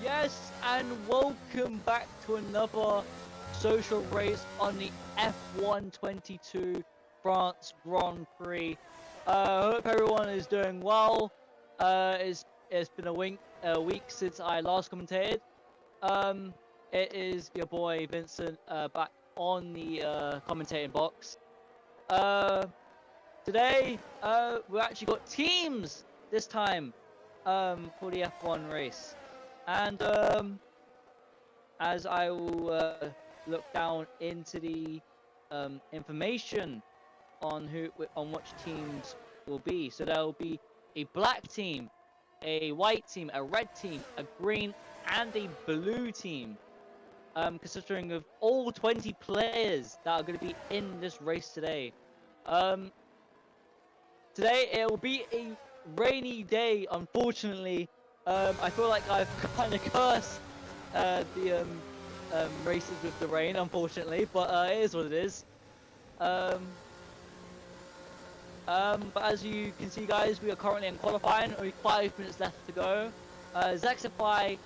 Yes, and welcome back to another social race on the F1 22 France Grand Prix. Hope everyone is doing well. It's been a week since I last commentated. Um, it is your boy Vincent back on the commentating box. Uh, Today we actually got teams this time for the F1 race. And as I will look down into the information on which teams will be, so there will be a black team, a white team, a red team, a green, and a blue team. Considering of all 20 players that are going to be in this race today. Today it will be a rainy day, unfortunately. I feel like I've kind of cursed the races with the rain, unfortunately, but it is what it is. But as you can see, guys, we are currently in qualifying, only 5 minutes left to go. Zaxify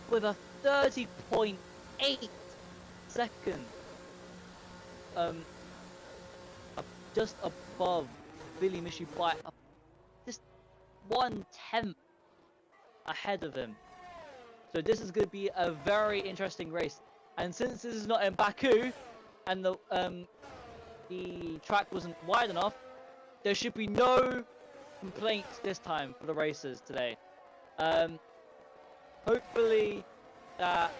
with a 30.8 second, just above Billy Mishu by just 1/10 ahead of him. So this is going to be a very interesting race. And since this is not in Baku, and the track wasn't wide enough, there should be no complaints this time for the racers today. Hopefully that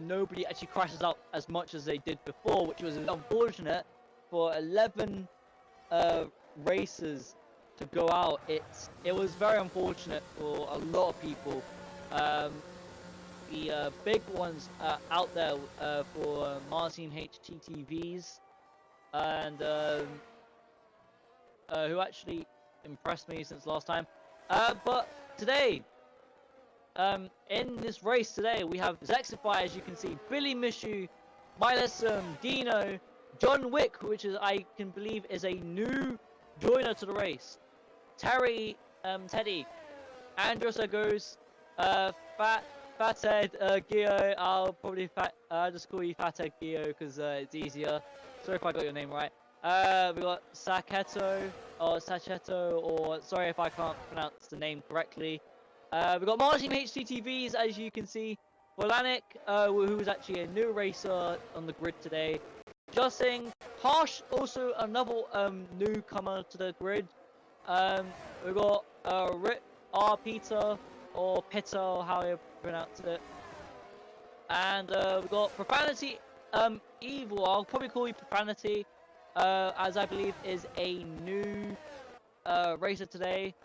nobody actually crashes out as much as they did before, which was unfortunate for 11 races to go out. It was very unfortunate for a lot of people. The big ones out there for Martin HTTVs and who actually impressed me since last time. But today, in this race today, we have Zexify, as you can see, Billy Mishu, Milesum, Dino, John Wick, which is I can believe is a new joiner to the race, Teddy, Andros goes, Fathead, Gio. I'll probably just call you Fathead Gio because it's easier. Sorry if I got your name right. We got Saketo or Sacheto, or sorry if I can't pronounce the name correctly. We got Martin HTTVs, as you can see. Volanik, who is actually a new racer on the grid today. Jossing, Harsh, also another newcomer to the grid. We got Peter, or Peter, how you pronounce it. And we got Profanity, Evil. I'll probably call you Profanity, as I believe is a new racer today.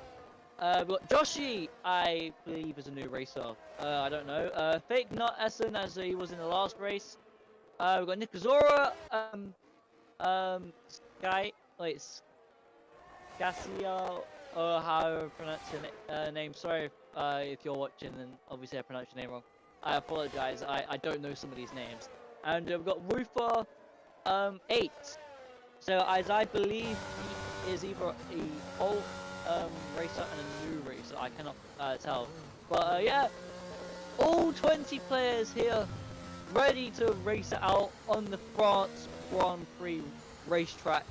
We got Joshi, I believe is a new racer. I don't know. Fake Nut Essen, as he was in the last race. We got Nikazora, Scasia, or how I pronounce your name. Sorry if you're watching and obviously I pronounced your name wrong. I apologize. I don't know some of these names. And we've got Rufa 8. So as I believe he is either a old racer and a new racer. I cannot tell. But yeah, all 20 players here ready to race it out on the France Grand Prix racetrack.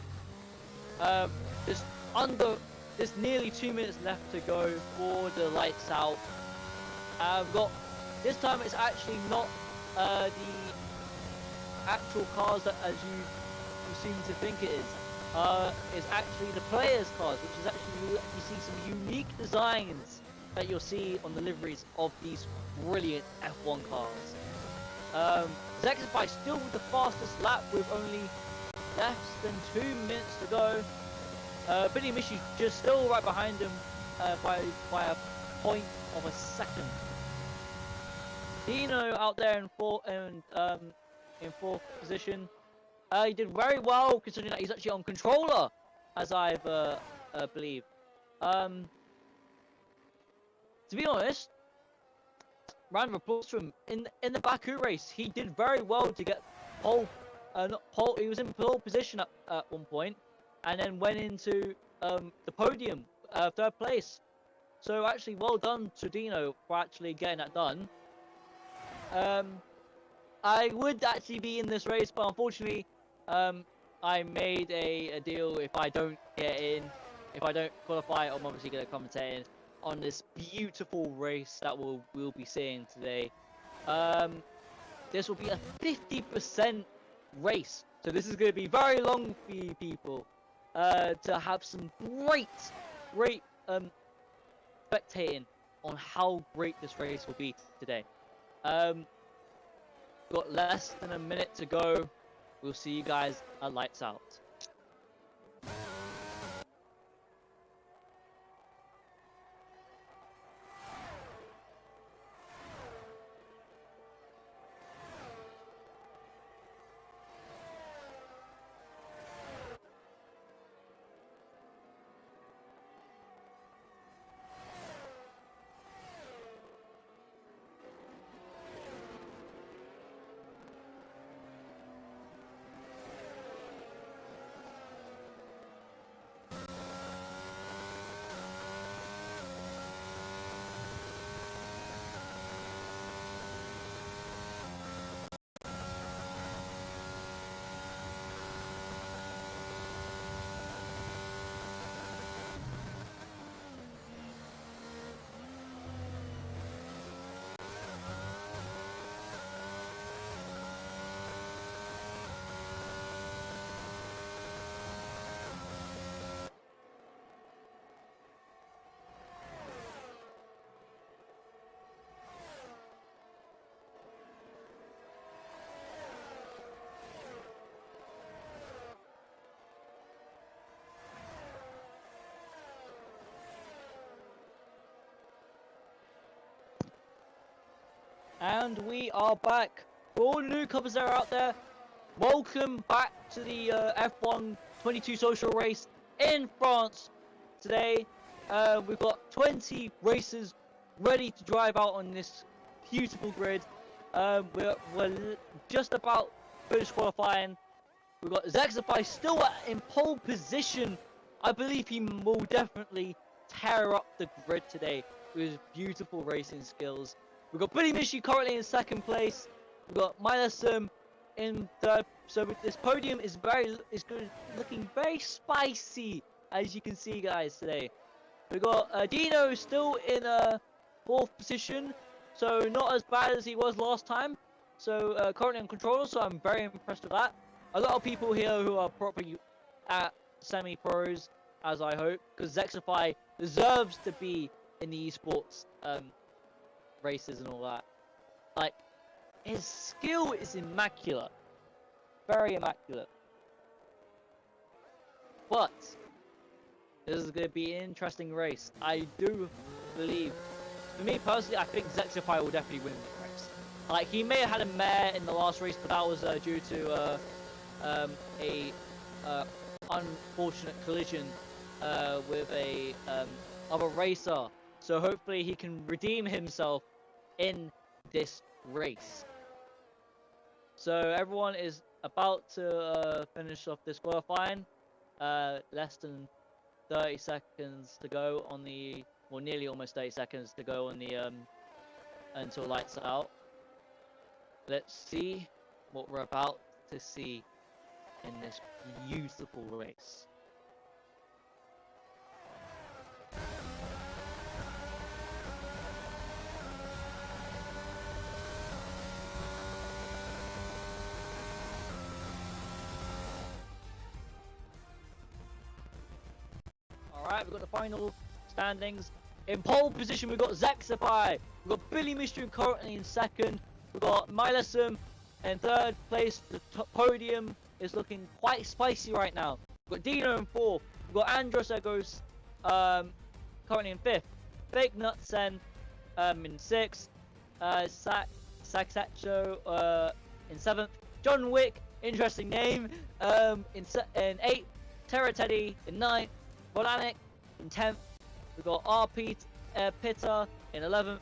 There's nearly 2 minutes left to go for the lights out. I've got this time. It's actually not the actual cars that as you seem to think it is. It's actually the players' cars, which is actually you see some unique designs that you'll see on the liveries of these brilliant F1 cars. Zexify still with the fastest lap with only less than 2 minutes to go. Billy Mishu just still right behind him by a point of a second. Dino out there in fourth position. He did very well considering that he's actually on controller, as I believe. To be honest, round of applause to him. In the Baku race, he did very well to get pole. Not pole. He was in pole position at one point, and then went into the podium, third place. So actually, well done to Dino for actually getting that done. I would actually be in this race, but unfortunately, I made a deal. If I don't get in, if I don't qualify, I'm obviously going to commentate on this beautiful race that we'll be seeing today. This will be a 50% race, so this is going to be very long for you people. To have some great spectating on how great this race will be today. Got less than a minute to go. We'll see you guys at lights out. And we are back. For all the newcomers that are out there, welcome back to the F1 22 social race in France. Today, we've got 20 races ready to drive out on this beautiful grid. We're just about finished qualifying. We've got Zexify still in pole position. I believe he will definitely tear up the grid today with his beautiful racing skills. We've got Billy Mishi currently in second place. We've got Milasum in third. So this podium is looking very spicy, as you can see, guys, today. We've got Dino still in fourth position, so not as bad as he was last time. So currently on controller, so I'm very impressed with that. A lot of people here who are probably at semi-pros, as I hope, because Zexify deserves to be in the esports races and all that. Like, his skill is immaculate, very immaculate. But this is going to be an interesting race. I do believe, for me personally, I think Zexify will definitely win this race. Like, he may have had a mare in the last race, but that was due to a unfortunate collision with a other racer. So hopefully he can redeem himself in this race. So everyone is about to finish off this qualifying. Less than 30 seconds to go on the, well, nearly almost 30 seconds to go on the until lights out. Let's see what we're about to see in this beautiful race. Alright, we've got the final standings. In pole position, we've got Zexify. We've got Billy Mystery currently in second. We've got Milasum in third place. The podium is looking quite spicy right now. We've got Dino in fourth. We've got Andros Egos currently in fifth. Fake Nutsen in sixth. Saksacho in seventh. John Wick, interesting name, in eighth. Terra Teddy in ninth. Volanic in 10th. We've got RP Pitta in 11th.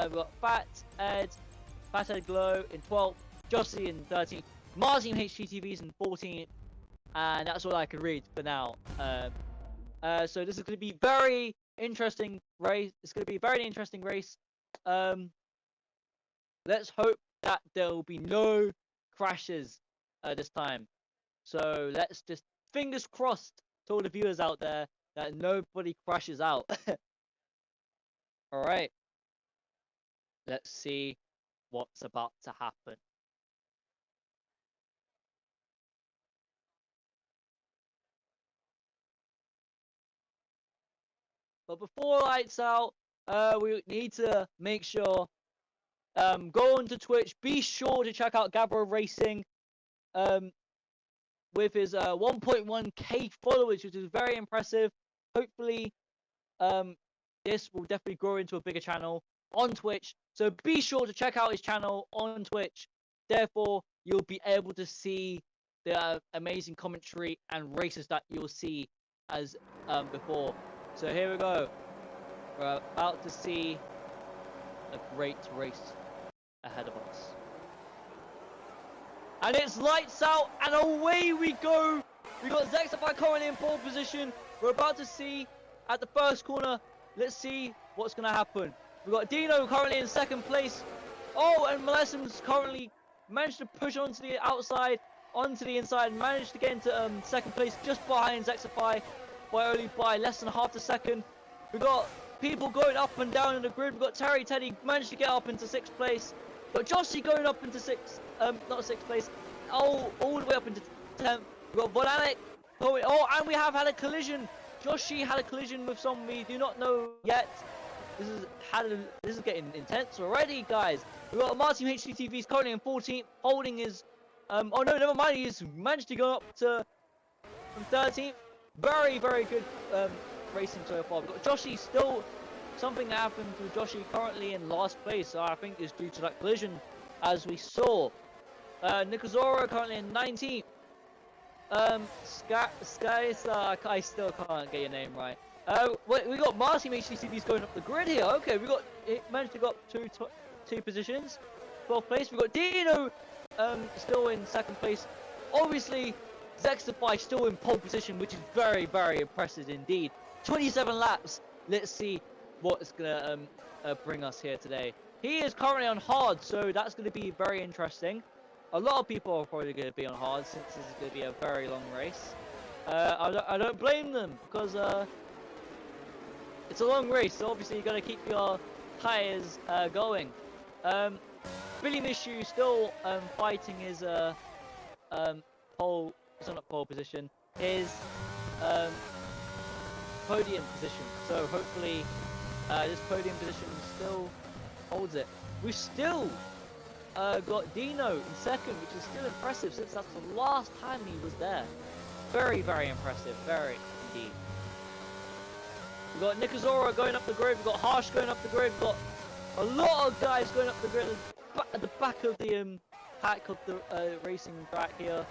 We've got Fat Ed Glow in 12th. Jossie in 13th. Martin HGTVs in 14th. And that's all I can read for now. So this is going to be very interesting race. It's going to be a very interesting race. Let's hope that there will be no crashes this time. So let's just fingers crossed to all the viewers out there that nobody crashes out. All right, let's see what's about to happen. But before lights out, we need to make sure go onto Twitch. Be sure to check out Gavra Racing with his 1.1k followers, which is very impressive. Hopefully, this will definitely grow into a bigger channel on Twitch. So be sure to check out his channel on Twitch. Therefore, you'll be able to see the amazing commentary and races that you'll see as before. So here we go. We're about to see a great race ahead of us. And it's lights out, and away we go. We got Zexify currently in pole position. We're about to see at the first corner. Let's see what's going to happen. We got Dino currently in second place. Oh, and Malesim's currently managed to push onto the outside, onto the inside, managed to get into second place just behind Zexify by less than half a second. We got people going up and down in the grid. We got Terry Teddy managed to get up into sixth place. We got Joshy going up into not sixth place. Oh, all the way up into 10th. We got Volanik going. Oh, and we have had a collision. Joshy had a collision with someone we do not know yet. This is getting intense already, guys. We got Martin HDTV's currently in 14th, holding his. Oh no, never mind. He's managed to go up to from 13th. Very, very good racing so far. We've got Joshy still. Something happened to Joshy currently in last place. So I think is due to that collision, as we saw. Nikozora currently in 19th. I still can't get your name right. We got Marty HTCB's going up the grid here. Okay, it managed to go up two positions. 12th place. We got Dino still in second place. Obviously, Zexify still in pole position, which is very, very impressive indeed. 27 laps. Let's see what it's gonna bring us here today. He is currently on hard, so that's gonna be very interesting. A lot of people are probably going to be on hard since this is going to be a very long race. I don't blame them because it's a long race, so obviously you got to keep your tyres going. Billy Mishu still fighting his pole, it's not pole position, his podium position. So hopefully this podium position still holds it. We still got Dino in second, which is still impressive since that's the last time he was there. Very, very impressive. Very indeed. We've got Nikozora going up the grid. We've got Harsh going up the grid. We've got a lot of guys going up the grid at the back of the pack of the racing track here.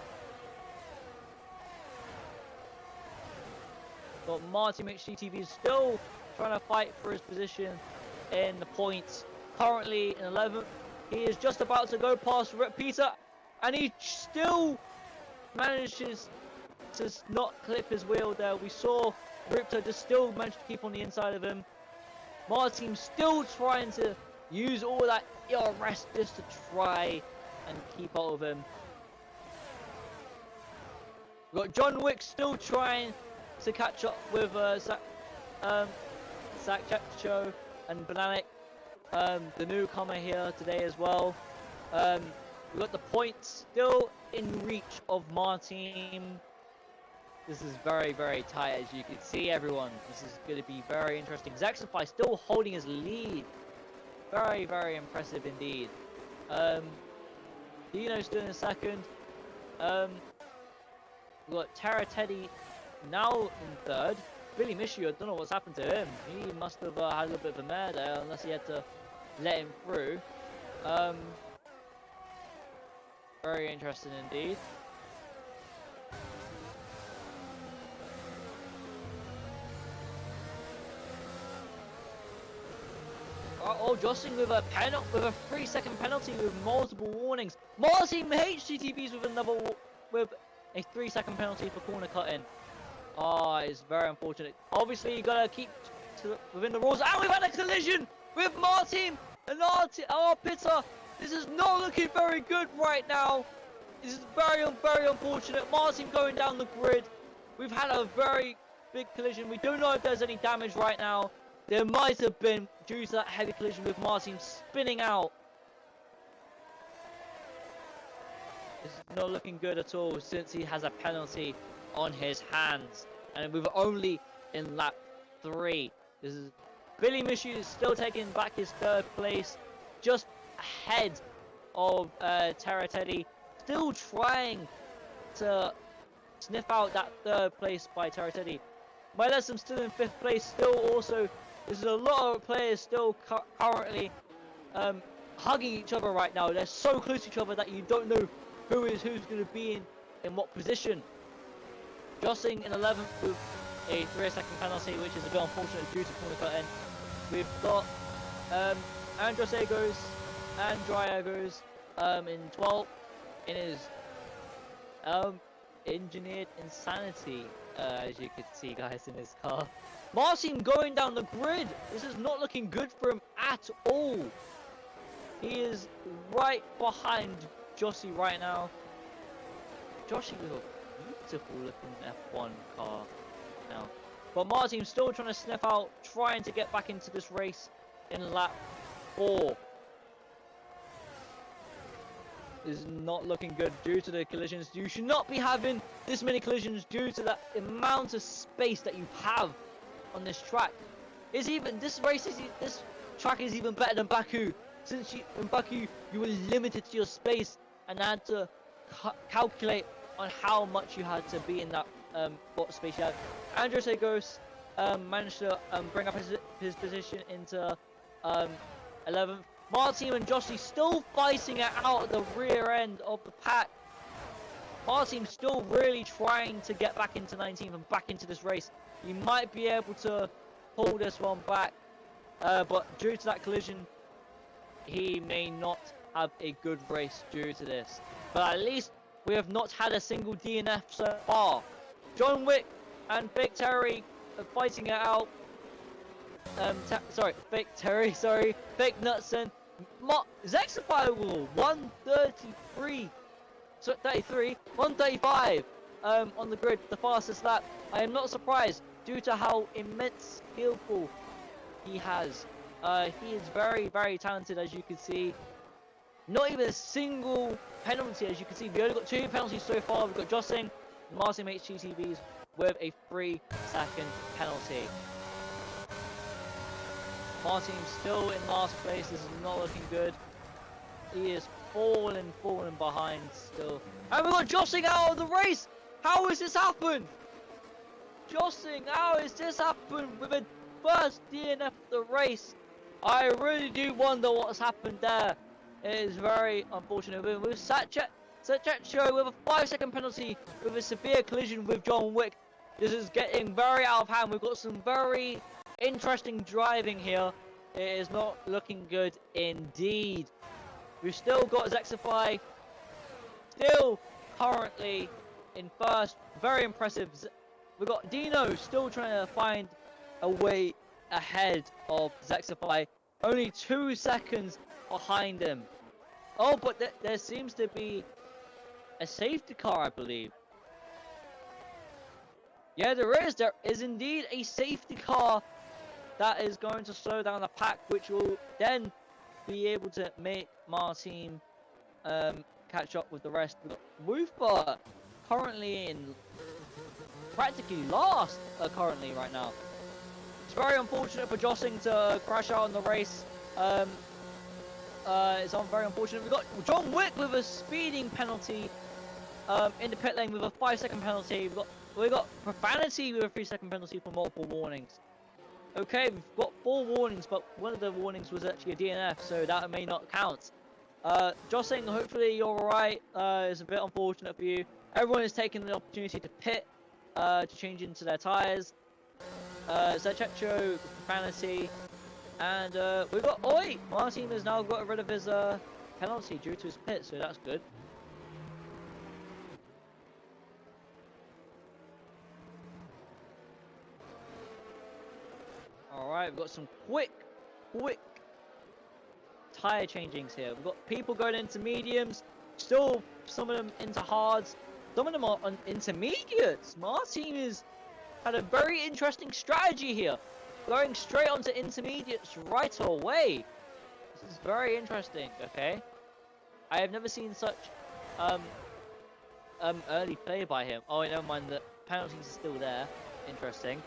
Got Martin HTTV still trying to fight for his position in the points. Currently in 11th. He is just about to go past Peter, and he still manages to not clip his wheel there. We saw Ripto just still managed to keep on the inside of him. Martin still trying to use all that ERS just to try and keep out of him. We've got John Wick still trying to catch up with Sakchacho and Bananik. The newcomer here today as well. We've got the points still in reach of Martin. This is very, very tight, as you can see, everyone. This is going to be very interesting. Zexify still holding his lead. Very, very impressive indeed. Dino still in second. We've got Tara Teddy now in third. Billy Mishu, I don't know what's happened to him. He must have had a little bit of a mare there, unless he had to let him through. Very interesting indeed. Oh, jostling with a 3-second penalty with multiple warnings. Martin HTTVs with a 3-second penalty for corner cutting. Oh, it's very unfortunate. Obviously, you gotta keep to within the rules. And we've had a collision with Martin and our pitter. This is not looking very good right now. This is very unfortunate. Martin going down the grid. We've had a very big collision. We don't know if there's any damage right now. There might have been due to that heavy collision with Martin spinning out. This is not looking good at all since he has a penalty on his hands. And we're only in lap 3. This is Billy Mishu is still taking back his 3rd place, just ahead of Terra Teddy, still trying to sniff out that 3rd place by Terra Teddy. My lesson still in 5th place, still also, there's a lot of players still currently hugging each other right now. They're so close to each other that you don't know who's going to be in what position. Jostling in 11th with a 3-second penalty, which is a bit unfortunate due to corner cutting. We've got Andros Agos and Dryagos in 12th in his engineered insanity, as you can see, guys, in his car. Martin going down the grid. This is not looking good for him at all. He is right behind Jossie right now. Jossie with a beautiful looking F1 car now. But Martin's still trying to sniff out, trying to get back into this race in lap 4. Is not looking good due to the collisions. You should not be having this many collisions due to the amount of space that you have on this track. This track is even better than Baku, since in Baku you were limited to your space and had to calculate on how much you had to be in that what space you had. Andros Agos managed to bring up his position into 11th. Martin and Jossie still fighting it out at the rear end of the pack. Martin still really trying to get back into 19th and back into this race. He might be able to pull this one back, but due to that collision, he may not have a good race due to this. But at least we have not had a single DNF so far. John Wick and Fake Terry are fighting it out. Fake Nutson. Zexify will 135 on the grid, the fastest lap. I am not surprised due to how immense skillful he has. He is very talented, as you can see. Not even a single penalty, as you can see. We only got 2 penalties so far. We've got Jossing and Martin HGTVs with a 3-second penalty. Martin's still in last place. This is not looking good. He is falling behind still. And we've got Jossing out of the race. How has this happened? Jossing, how has this happened with a first DNF of the race? I really do wonder what's happened there. It is very unfortunate. With Sachacho with a 5-second penalty with a severe collision with John Wick. This is getting very out of hand. We've got some very interesting driving here. It is not looking good indeed. We've still got Zexify still currently in first. Very impressive. We've got Dino still trying to find a way ahead of Zexify. Only 2 seconds behind him. Oh, but there seems to be a safety car, I believe. Yeah, there is. There is indeed a safety car that is going to slow down the pack, which will then be able to make Martin catch up with the rest. We've got Woofer currently in practically last currently right now. It's very unfortunate for Jossing to crash out in the race. It's very unfortunate. We've got John Wick with a speeding penalty in the pit lane with a 5-second penalty. We've got Profanity with a 3-second penalty for multiple warnings. Okay, we've got 4 warnings, but one of the warnings was actually a DNF, so that may not count. Jossing, hopefully you're alright. It's a bit unfortunate for you. Everyone is taking the opportunity to pit to change into their tyres. Zachecho, Profanity, and we've got Oi! Martin has now got rid of his penalty due to his pit, so that's good. Alright, Alright, we've got some quick tire changings here. We've got people going into mediums, still some of them into hards, some of them are on intermediates. Martin has had a very interesting strategy here, going straight onto intermediates right away. This is very interesting. Okay, I have never seen such early play by him. Oh, never mind, the penalties are still there. Interesting.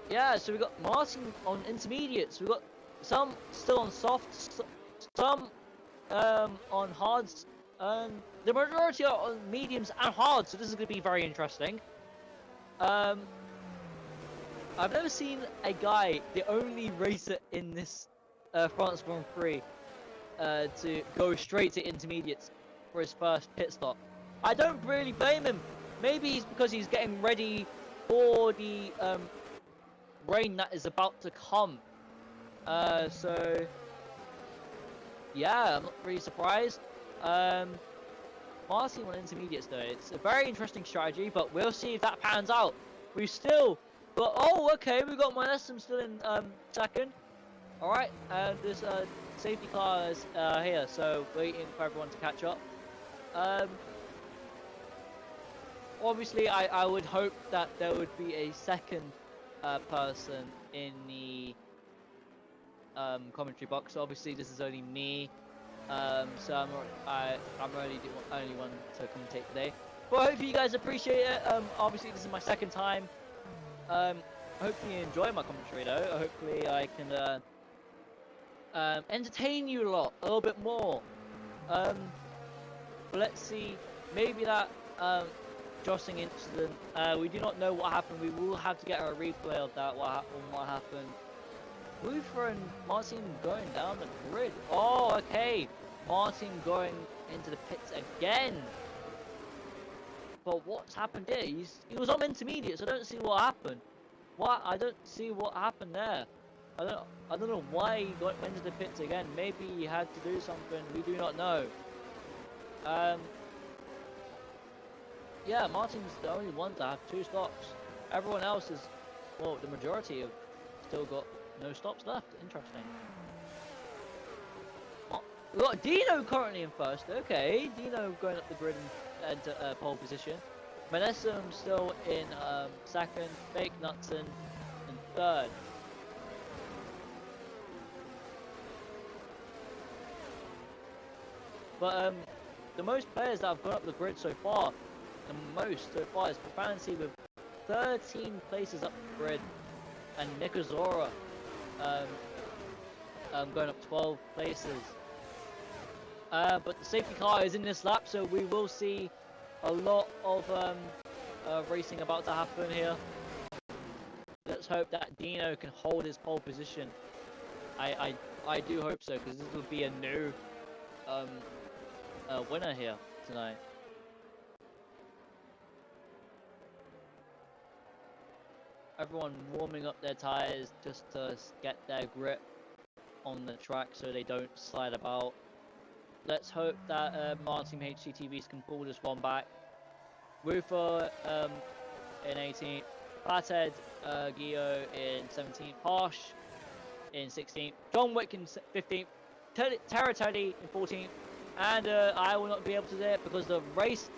Yeah, so we got Martin on intermediates. We got some still on softs, some on hards. The majority are on mediums and hards. So this is going to be very interesting. I've never seen a guy, the only racer in this France Grand Prix, to go straight to intermediates for his first pit stop. I don't really blame him. Maybe it's because he's getting ready for the rain that is about to come. So yeah, I'm not really surprised. Martin on intermediates though, it's a very interesting strategy, but we'll see if that pans out. We've still got, oh okay, we got Molestum still in second. Alright, and this safety car is here, so waiting for everyone to catch up. Obviously I would hope that there would be a second person in the commentary box. Obviously this is only me, so I'm really the only one to commentate today, but hopefully you guys appreciate it. Obviously this is my second time. Hopefully you enjoy my commentary though. Hopefully I can entertain you a little bit more. But let's see, maybe that jostling incident, we do not know what happened. We will have to get a replay of that, what happened. Luther and Martin going down the grid. Oh, okay. Martin going into the pits again. But what's happened here? He was on intermediates. I don't see what happened. I don't see what happened there. I don't know why he went into the pits again. Maybe he had to do something. We do not know. Yeah, Martin's the only one to have 2 stops. Everyone else is, well, the majority have still got no stops left. Interesting. Oh, we got Dino currently in first. Okay, Dino going up the grid and pole position. Melessum still in second. Fake Nutson in third. But the most players that have gone up the grid so far, is Profanity with 13 places up the grid, and Nikazora going up 12 places. But the safety car is in this lap, so we will see a lot of racing about to happen here. Let's hope that Dino can hold his pole position. I do hope so, because this will be a new winner here tonight. Everyone warming up their tires just to get their grip on the track so they don't slide about. Let's hope that Martin HCTVs can pull this one back. Rufa in 18th, Flathead Gio in 17th, Harsh in 16th, John Wick in 15th, Terra Teddy in 14th, and I will not be able to do it because the race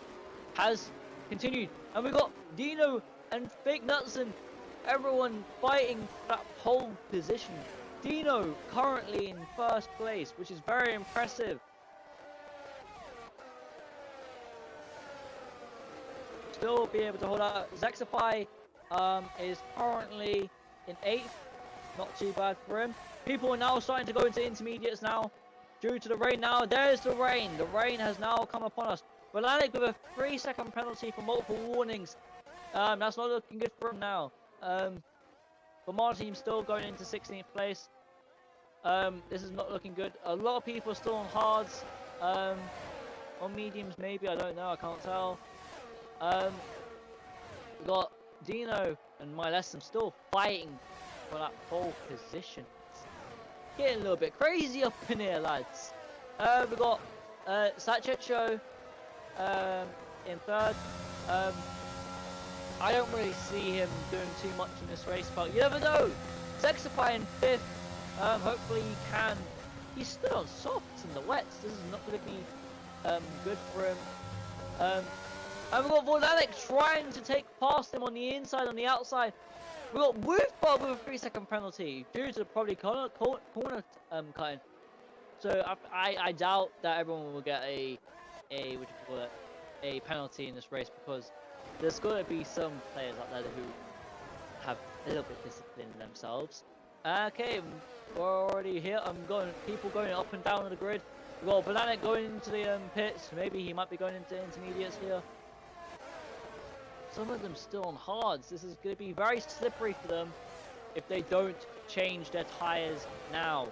has continued. And we got Dino and Fake Nutson, everyone fighting for that pole position. Dino currently in first place, which is very impressive. Still be able to hold out. Zexify is currently in 8th. Not too bad for him. People are now starting to go into intermediates now. Due to the rain now. There's the rain. The rain has now come upon us. Valanic with a 3-second penalty for multiple warnings. That's not looking good for him now. But Martin still going into 16th place. This is not looking good. A lot of people are still on hards. On mediums maybe, I don't know, I can't tell. We got Dino and Molestum still fighting for that pole position. It's getting a little bit crazy up in here, lads. We got Sachecho in third. I don't really see him doing too much in this race, but you never know. Zexify in 5th. Hopefully he can. He's still on softs in the wets. This is not going to be good for him. And we've got Vorlanic trying to take past him on the inside, on the outside. We've got Wolfball with a 3-second penalty due to probably corner cutting. So I doubt that everyone will get a what do you call it, a penalty in this race, because there's going to be some players out there who have a little bit of discipline in themselves. Okay, we're already here. People going up and down the grid. We've got Banana going into the pits. Maybe he might be going into intermediates here. Some of them still on hards. This is going to be very slippery for them if they don't change their tires now.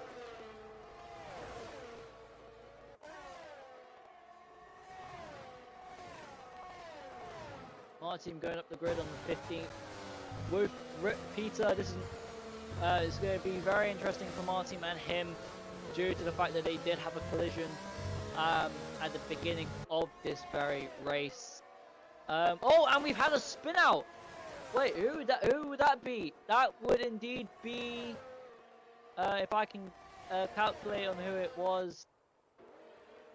Martin going up the grid on the 15th. With Peter, this is it's going to be very interesting for Martin and him, due to the fact that they did have a collision at the beginning of this very race. Oh, and we've had a spin out. Wait, who would that be? That would indeed be, if I can calculate on who it was.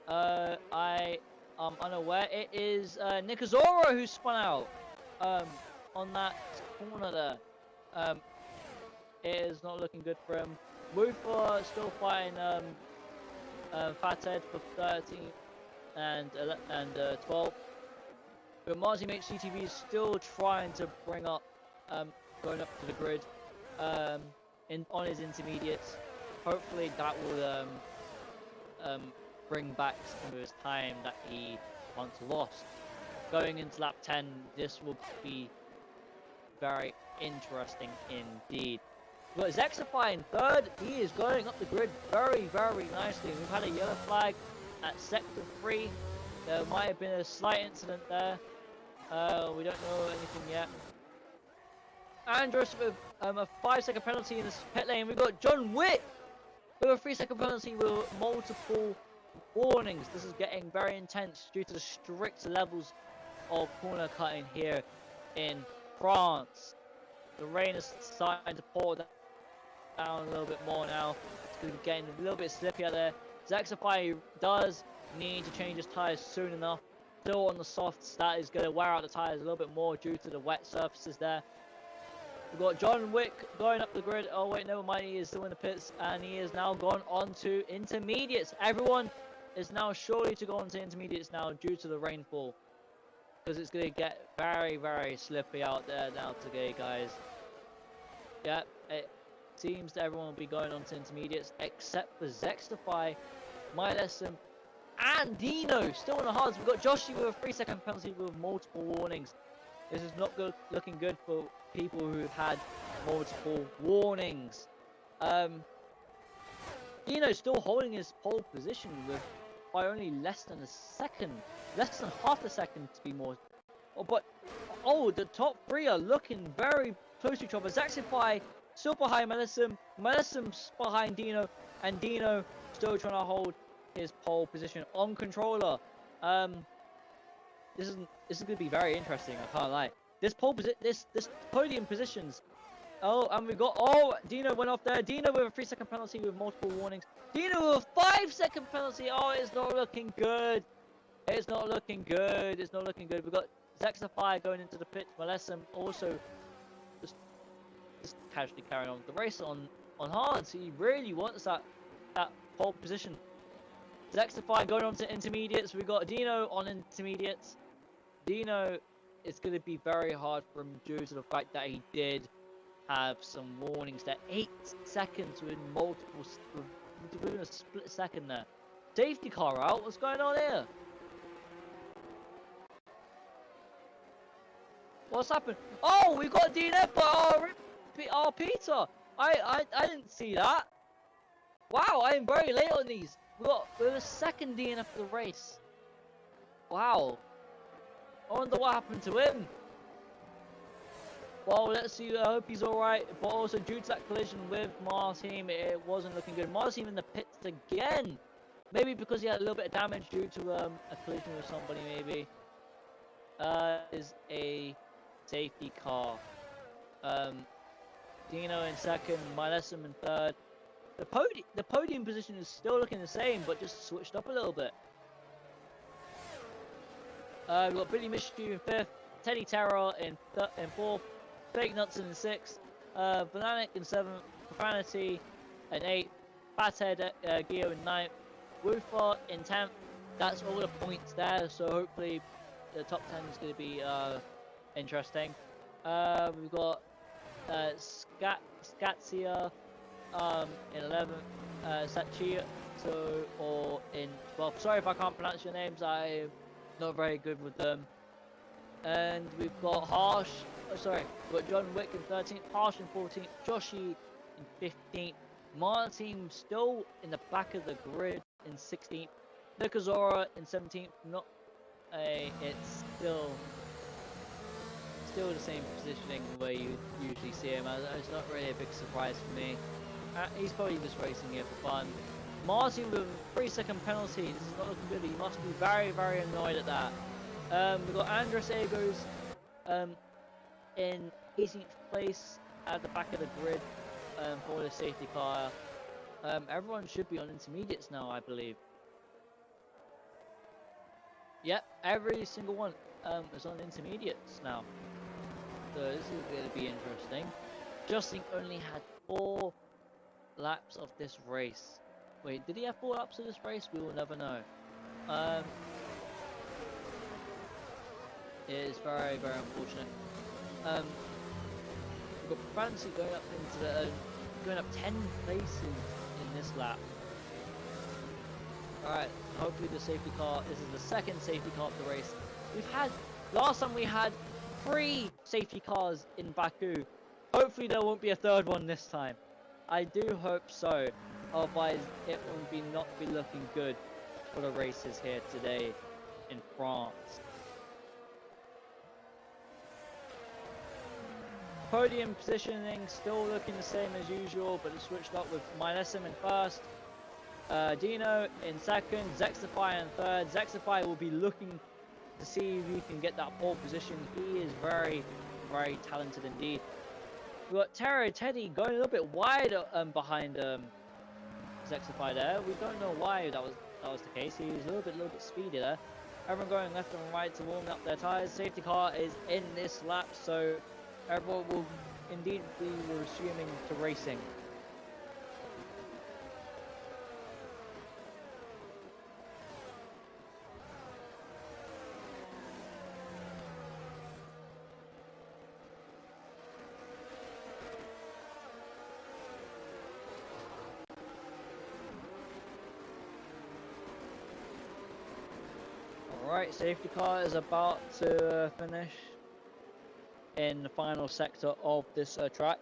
I am unaware. It is Nikazora who spun out on that corner there. It is not looking good for him. Woofer still fighting Fathead for 13 and 12. But Marty makes CTV is still trying to bring up, going up to the grid on his intermediates. Hopefully that will bring back some of his time that he once lost. Going into lap 10, this will be very interesting indeed. We've got Zexify in 3rd. He is going up the grid very, very nicely. We've had a yellow flag at sector 3. There might have been a slight incident there. We don't know anything yet. Andros with a 5-second penalty in the pit lane. We've got John Wick with a 3-second penalty with multiple warnings. This is getting very intense due to the strict levels of corner cutting here in France. The rain is starting to pour down a little bit more now. It's getting a little bit slippy out there. Zexify does need to change his tyres soon enough. Still on the softs, that is going to wear out the tyres a little bit more due to the wet surfaces there. We've got John Wick going up the grid. Oh wait, never mind, he is still in the pits, and he is now gone on to intermediates. Everyone is now surely to go on to intermediates now due to the rainfall, because it's going to get very, very slippy out there now today, guys. Yeah, it seems that everyone will be going on to intermediates except for Zexify, MyLesson, and Dino still on the hards. We've got Joshi with a 3-second penalty with multiple warnings. This is not good, looking good for people who've had multiple warnings. Dino still holding his pole position with by only less than a second, less than half a second to be more. Oh, the top 3 are looking very close to each other. Zaxify still behind Melisum, Melisum's behind Dino, and Dino still trying to hold his pole position on controller. This is going to be very interesting. I can't lie. This podium positions. Oh, and we got Dino went off there. Dino with a 3-second penalty with multiple warnings. Dino with a 5-second penalty. Oh, it's not looking good. It's not looking good. It's not looking good. We've got Zexify going into the pit. Melessum also just casually carrying on with the race on hard. So he really wants that pole position. Zexify going on to intermediates. We've got Dino on intermediates. Dino, it's going to be very hard for him due to the fact that he did have some warnings there. 8 seconds with multiple, within a split second there. Safety car out. What's going on here? What's happened? Oh, we got DNF by our Peter. I didn't see that. Wow, I am very late on these. We're the second DNF of the race. Wow. I wonder what happened to him. Well, let's see. I hope he's alright. But also, due to that collision with Martin, it wasn't looking good. Martin in the pits again. Maybe because he had a little bit of damage due to a collision with somebody, maybe. Is a safety car. Dino in second, Milesum in third. The podium position is still looking the same, but just switched up a little bit. We've got Billy Mishu in fifth, Teddy Terror in fourth, Fake Nuts in sixth, Bananic in seventh, Profanity in eighth, Fathead Gio in ninth, Woofer in 10th. That's all the points there, so hopefully the top 10 is going to be interesting. We've got Skatsia in 11th, Sachia or in 12th. Sorry if I can't pronounce your names, I'm not very good with them. And we've got we've got John Wick in 13th, Harsh in 14th, Joshi in 15th, Martin still in the back of the grid in 16th, Nikazora in 17th. It's still the same positioning where you usually see him. It's not really a big surprise for me. He's probably just racing here for fun. Martin with a 3-second penalty. This is not looking good. He must be very, very annoyed at that. We've got Andres Egos in 18th place at the back of the grid for the safety car. Everyone should be on intermediates now, I believe. Yep, every single one is on intermediates now. So this is going to be interesting. Justin only had 4 laps of this race. Wait, did he have 4 laps of this race? We will never know. It is very, very unfortunate. We've got Francie going up into going up 10 places in this lap. Alright, hopefully the safety car, this is the second safety car of the race. Last time we had 3 safety cars in Baku. Hopefully there won't be a third one this time. I do hope so, otherwise it will not be looking good for the races here today in France. Podium positioning still looking the same as usual, but it's switched up with Milesum in first, Dino in second, Zexify in third. Zexify will be looking to see if he can get that pole position. He is very, very talented indeed. We've got Teddy going a little bit wide behind Zexify there. We don't know why that was the case. He was a little bit speedy there. Everyone going left and right to warm up their tyres. Safety car is in this lap, so everyone will indeed be resuming to racing. Alright, safety car is about to finish in the final sector of this track.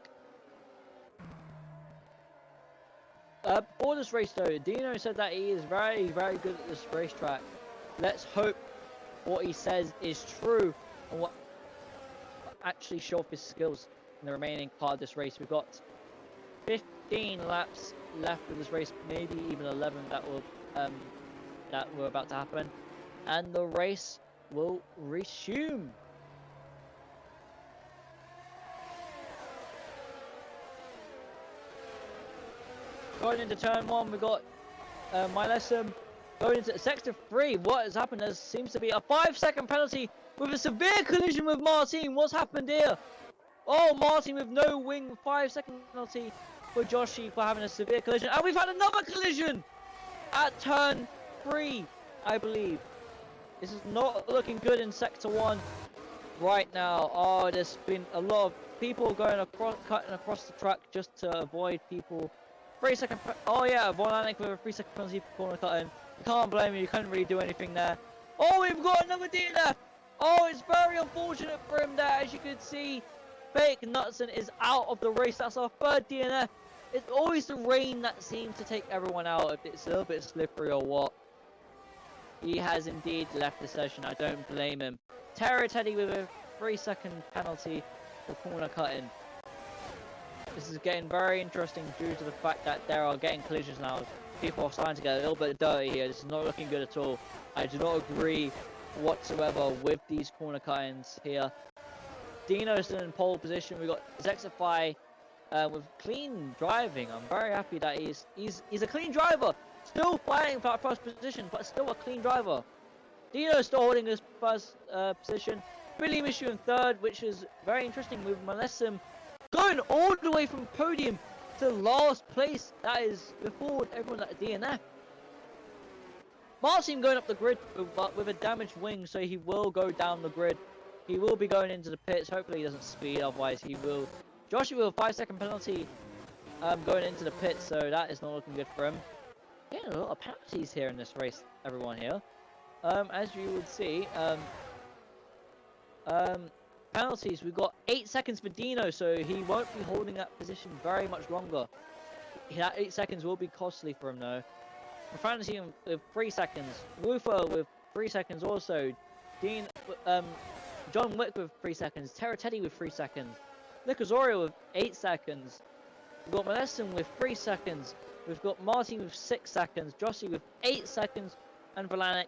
For this race though, Dino said that he is very, very good at this racetrack. Let's hope what he says is true and what actually show off his skills in the remaining part of this race. We've got 15 laps left of this race, maybe even 11 that were about to happen, and the race will resume. Going into turn 1, we got Milesum going into sector 3. What has happened? There seems to be a 5-second penalty with a severe collision with Martin. What's happened here? Oh, Martin with no wing. 5-second penalty for Joshi for having a severe collision. And we've had another collision at turn 3, I believe. This is not looking good in sector 1 right now. Oh, there's been a lot of people going cutting across the track just to avoid people. 3-second. Oh yeah, Volanic with a 3-second penalty for corner cutting. You can't blame him. You couldn't really do anything there. Oh, we've got another DNF. Oh, it's very unfortunate for him there. As you can see, Fake Nutson is out of the race. That's our 3rd DNF. It's always the rain that seems to take everyone out. If it's a little bit slippery or what. He has indeed left the session. I don't blame him. Teddy with a 3-second penalty for corner cutting. This is getting very interesting due to the fact that there are getting collisions now. People are starting to get a little bit dirty here. This is not looking good at all. I do not agree whatsoever with these corner cuttings here. Dino still in pole position. We got Zexify with clean driving. I'm very happy that he's a clean driver. Still fighting for that first position, but still a clean driver. Dino still holding this first position. Billy Mishu in third, which is very interesting with Malesim going all the way from podium to last place. That is before everyone at DNF. Martin going up the grid with a damaged wing, so he will go down the grid. He will be going into the pits. Hopefully he doesn't speed, otherwise he will. Joshua with a 5-second penalty going into the pits, so that is not looking good for him. Getting a lot of penalties here in this race, everyone here. As you would see, penalties. We've got 8 seconds for Dino, so he won't be holding that position very much longer. That 8 seconds will be costly for him though. Fantasy with 3 seconds. Woofer with 3 seconds also. John Wick with 3 seconds. Terra Teddy with 3 seconds. Nick Osorio with 8 seconds. We've got Malesson with 3 seconds. We've got Martin with 6 seconds. Jossie with 8 seconds. And Valanek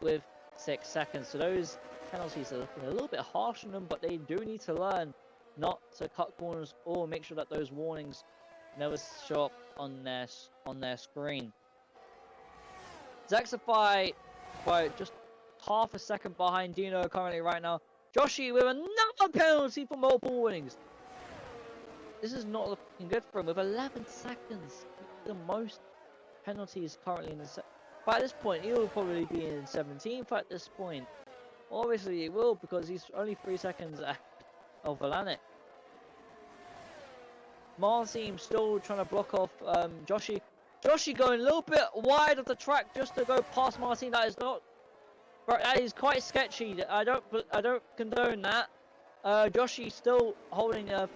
with 6 seconds. So those penalties are looking a little bit harsh on them, but they do need to learn not to cut corners or make sure that those warnings never show up on their screen. Zexify by just half a second behind Dino currently right now. Joshi with another penalty for multiple warnings. This is not looking good for him with 11 seconds. The most penalties currently in the set. But at this point, he will probably be in 17th at this point. Obviously, he will because he's only 3 seconds ahead of Valanek. Marcin still trying to block off Joshi. Joshi going a little bit wide of the track just to go past Martin. That is not. That is quite sketchy. I don't condone that. Joshi still holding a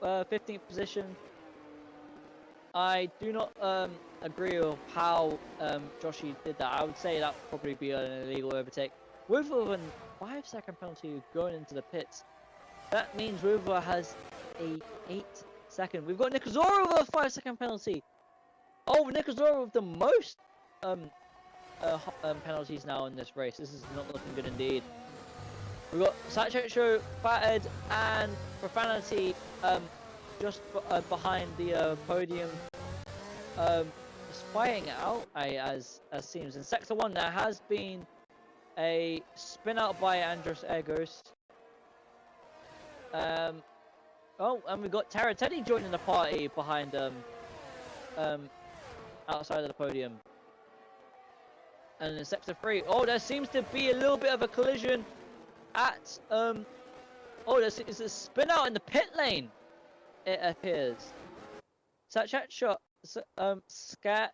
15th position. I do not agree with how Joshi did that. I would say that would probably be an illegal overtake. With a 5-second penalty going into the pits, that means Rover has a 8-second. We've got Nick Azora with a 5-second penalty. Oh, Nick Azora with the most penalties now in this race. This is not looking good indeed. We've got Sachecho, Fathead, and Profanity just behind the podium. Spying it out, as seems. In Sector 1, there has been a spin out by Andros Airghost. Oh, and we've got Terra Teddy joining the party behind outside of the podium. And in Sector 3, oh, there seems to be a little bit of a collision at oh, there's a spin out in the pit lane. It appears. Such a shot, sketch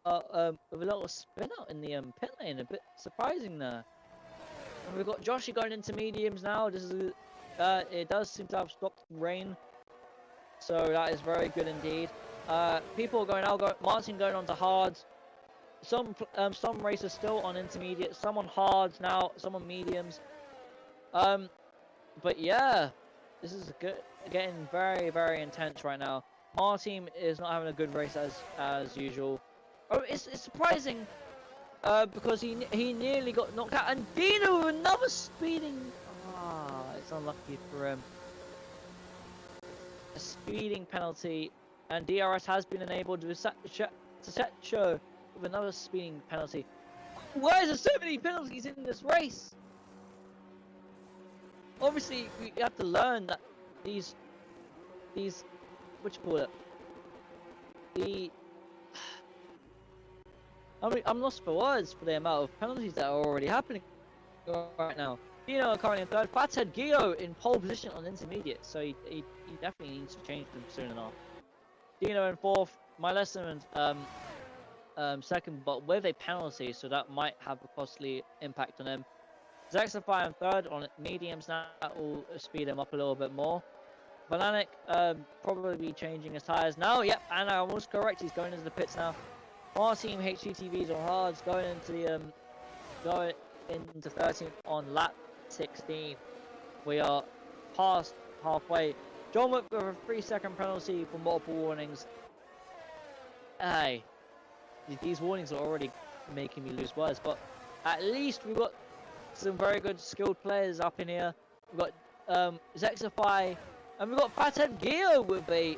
with a little spin out in the pit lane. A bit surprising there. And we've got Joshi going into mediums now. This is it does seem to have stopped rain, so that is very good indeed. People going out, Martin going on to hards. Some racers still on intermediate, some on hards now, some on mediums. But yeah, this is getting very, very intense right now. Martin is not having a good race as usual. Oh, it's surprising because he nearly got knocked out, and Dino with another speeding. It's unlucky for him. A speeding penalty, and DRS has been enabled with Sachecho with another speeding penalty. Why is there so many penalties in this race? Obviously, we have to learn that these what you call it? I mean, I'm lost for words for the amount of penalties that are already happening right now. Dino currently in third. Fathead Gio in pole position on intermediate, so he definitely needs to change them soon enough. Dino in fourth. My lesson second, but with a penalty, so that might have a costly impact on him. Zexify in third on mediums now. That will speed him up a little bit more. Valanek probably be changing his tires now. Yep, and I was correct. He's going into the pits now. Our team HGTVs on hards going into the going into 13th on lap 16. We are past halfway. John Wick with a 3-second penalty for multiple warnings. Hey, these warnings are already making me lose words, but at least we've got some very good skilled players up in here. We've got Zexify, and we've got Fathead Geo with a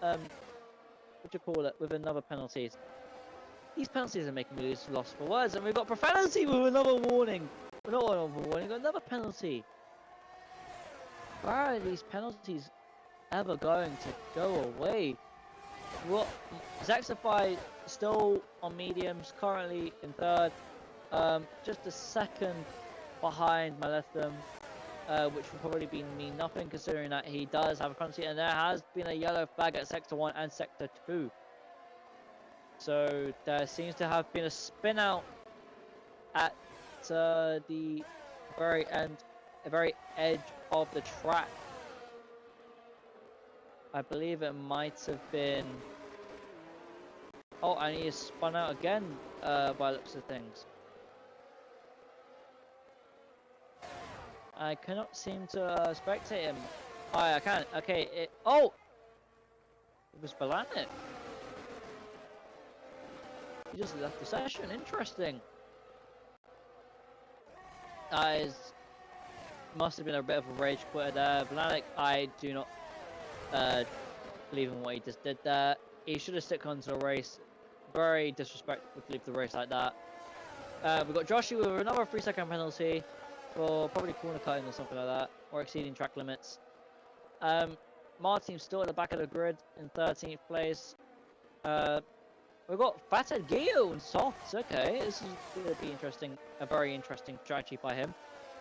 what do you call it? With another penalty. These penalties are making me lost for words, and we've got Profanity with another warning. Not another warning, we've got another penalty. Where are these penalties ever going to go away? What? Zexify still on mediums, currently in third, just a second behind Malethum, which will probably mean nothing considering that he does have a penalty, and there has been a yellow flag at Sector 1 and Sector 2. So there seems to have been a spin out at the very end, the very edge of the track. I believe it might have been. Oh, and he is spun out again by looks of things. I cannot seem to spectate him. Oh, yeah, I can. Okay, oh! It was Balanik. He just left the session. Interesting. Must have been a bit of a rage quitter there. Balanik, I do not believe in what he just did there. He should have stuck onto the race. Very disrespectful to leave the race like that. We've got Joshi with another 3-second penalty for probably corner cutting or something like that, or exceeding track limits. Martin's still at the back of the grid in 13th place. We've got Fathead Geo and Softs. Okay, this is going to be interesting. A very interesting strategy by him.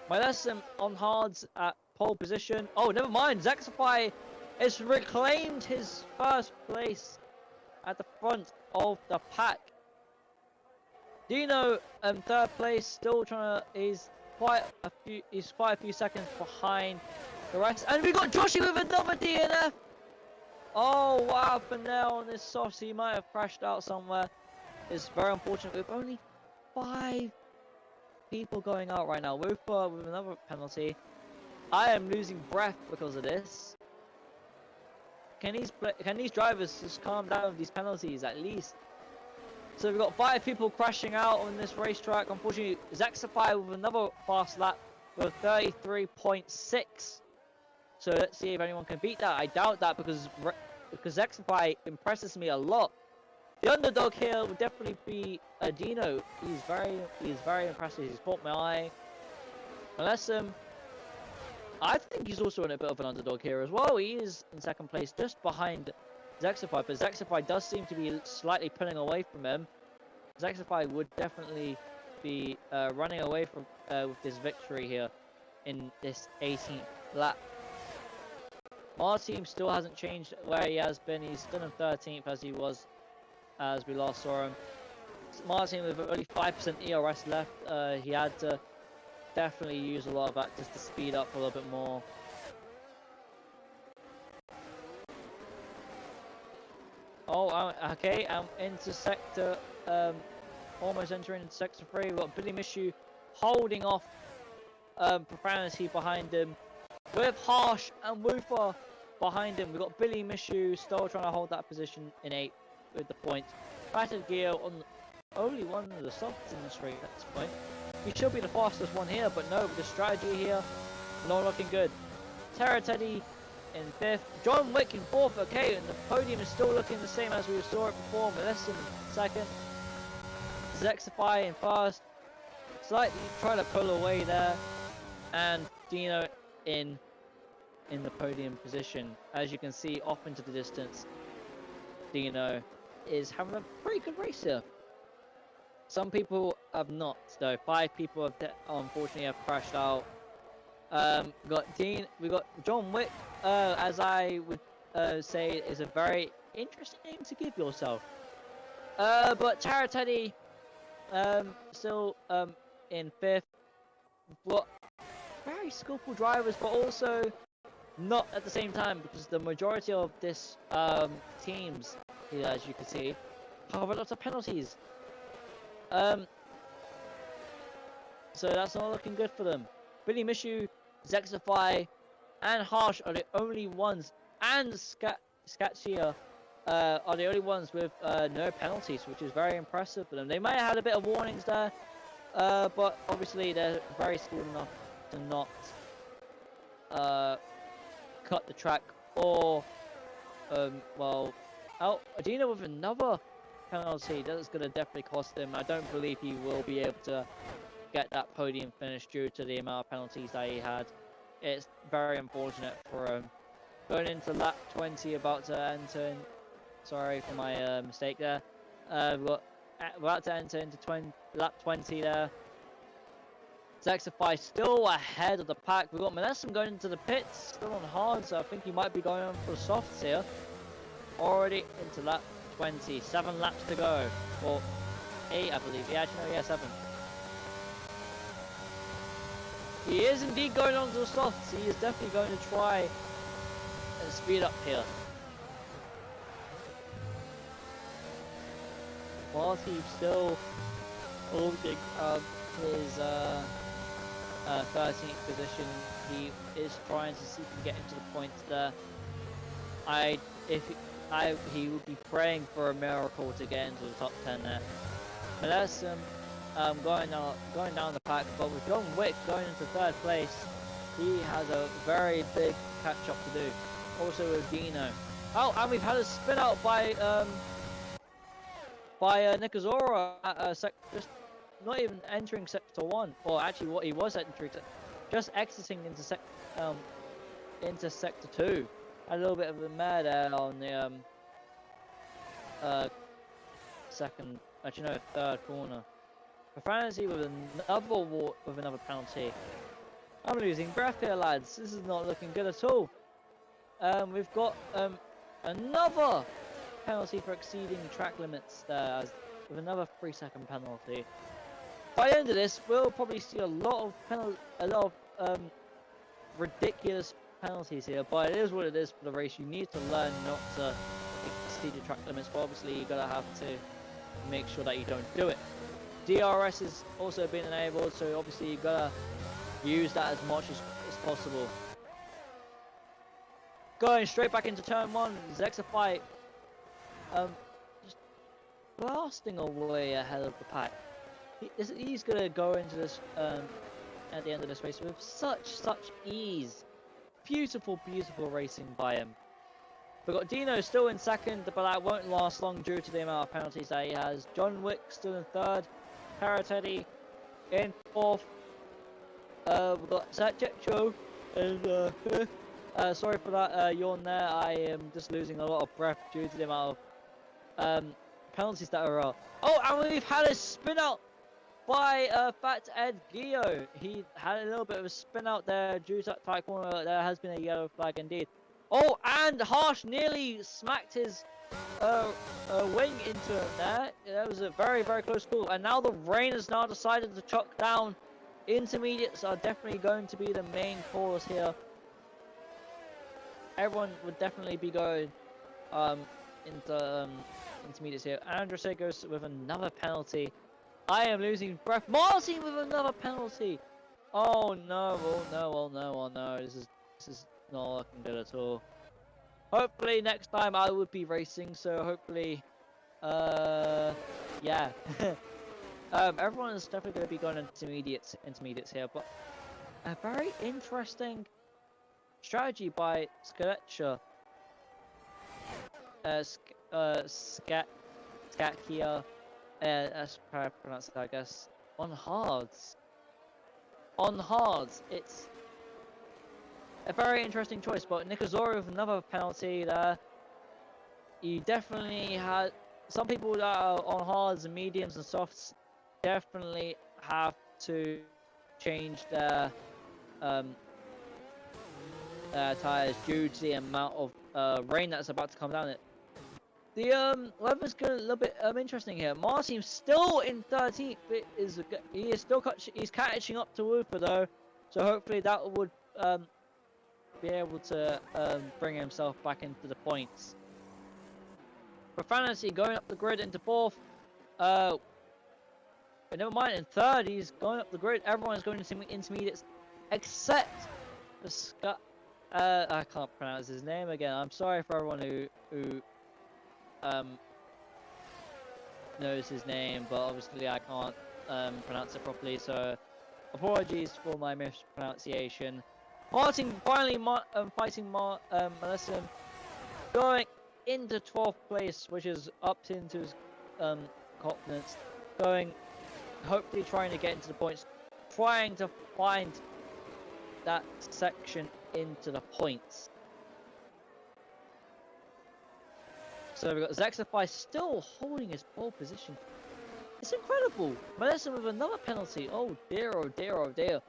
My lesson on hards at pole position. Oh, never mind. Zexify has reclaimed his first place at the front of the pack. Dino, third place, still trying to. He's quite a few seconds behind the rest, and we got Joshi with another DNF. Oh, what happened there on this soft? He might have crashed out somewhere. It's very unfortunate. With only 5 people going out right now, with another penalty. I am losing breath because of this. Can these drivers just calm down with these penalties at least? So we've got 5 people crashing out on this racetrack. Unfortunately, Zexify with another fast lap with 33.6. So let's see if anyone can beat that. I doubt that because Zexify impresses me a lot. The underdog here would definitely be Dino. He's very impressive. He's caught my eye. Unless I think he's also in a bit of an underdog here as well. He is in second place, just behind Zexify, but Zexify does seem to be slightly pulling away from him. Zexify would definitely be running away from with this victory here in this 18th lap. Our team still hasn't changed where he has been. He's still in 13th as he was as we last saw him. Martin with only 5% ERS left. He had to definitely use a lot of that just to speed up a little bit more. Oh, okay, I'm into sector, almost entering into sector 3. We've got Billy Mishu holding off Profanity behind him, with Harsh and Woofer behind him. We've got Billy Mishu still trying to hold that position in 8th with the point. Fathead Geo on only one of the softs in the straight at this point. He should be the fastest one here, but no, with the strategy here, not looking good. Terra Teddy in 5th, John Wick in 4th. Okay, and the podium is still looking the same as we saw it before. Melissa in 2nd, Zexify in 1st, slightly trying to pull away there, and Dino in the podium position. As you can see off into the distance, Dino is having a pretty good race here. Some people have not, though. 5 people have unfortunately have crashed out. We got John Wick, as I would say, is a very interesting name to give yourself. But Tara Teddy, still in 5th. But very skillful drivers, but also not at the same time, because the majority of this teams, as you can see, have a lot of penalties. So that's not looking good for them. Billy Mishu, Zexify, and Harsh are the only ones, and Skatsia are the only ones with no penalties, which is very impressive for them. They might have had a bit of warnings there, but obviously they're very skilled enough to not cut the track, or well, Adina with another penalty. That's going to definitely cost him. I don't believe he will be able to get that podium finish due to the amount of penalties that he had. It's very unfortunate for him. Going into lap 20, about to enter in. Sorry for my mistake there. We're about to enter into lap 20 there. Zexify still ahead of the pack. We've got Manessum going into the pits, still on hard, so I think he might be going on for softs here. Already into lap 20, 7 laps to go. Or 8, I believe. Yeah, actually, no, yeah, 7. He is indeed going on to the softs. He is definitely going to try and speed up here. While he's still holding his 13th position, he is trying to see if he can get into the points there. He would be praying for a miracle to get into the top 10 there. Manessum going down the pack, but with John Wick going into 3rd place, he has a very big catch up to do. Also with Dino. Oh, and we've had a spin out by Nikozora at just not even entering sector 1, or actually what he was entering, just exiting into sector 2. A little bit of a mare there on the third corner. Profanity with another penalty. I'm losing breath here, lads. This is not looking good at all. We've got another penalty for exceeding track limits there, with another 3-second penalty. By the end of this, we'll probably see a lot of ridiculous penalties here, but it is what it is for the race. You need to learn not to exceed your track limits, but obviously you're gonna have to make sure that you don't do it. DRS is also being enabled, so obviously you gotta use that as much as possible. Going straight back into turn 1, Zexify just blasting away ahead of the pack. He's gonna go into this at the end of this race with such ease. Beautiful racing by him. We've got Dino still in 2nd, but that won't last long due to the amount of penalties that he has. John Wick still in 3rd. Teddy in 4th. We've got Satchecho in 5th. Sorry for that yawn there. I am just losing a lot of breath due to the amount of penalties that are out. Oh, and we've had a spin out by Fat Ed Gio. He had a little bit of a spin out there due to that tight corner. There has been a yellow flag indeed. Oh, and Harsh nearly smacked his wing into him there. That was a very close call. And now the rain has now decided to chuck down. Intermediates are definitely going to be the main cause here. Everyone would definitely be going into intermediates here. Andrese goes with another penalty. I am losing breath. Martin with another penalty. Oh no! Oh no! This is not looking good at all. Hopefully next time I would be racing. So hopefully, yeah. Everyone is definitely going to be going intermediates here, but a very interesting strategy by Skaletcha. Skakia. That's how I pronounce it, I guess. On hards. It's a very interesting choice, but Nikozora with another penalty there. You definitely had some people that are on hards and mediums and softs definitely have to change their tires due to the amount of rain that's about to come down. The weather's getting a little bit interesting here. Martin's still in 13th. He's catching up to Wooper though, so hopefully that would be able to bring himself back into the points. Profanity going up the grid into 4th. But never mind, in 3rd he's going up the grid. Everyone's going into intermediates except the I can't pronounce his name again. I'm sorry for everyone who knows his name, but obviously I can't pronounce it properly, so apologies for my mispronunciation. Martin finally fighting Melissa, going into 12th place, which is up into his confidence, going, hopefully trying to get into the points, trying to find that section into the points. So we've got Zexify still holding his pole position. It's incredible. Melissa with another penalty. Oh dear, oh dear, oh dear.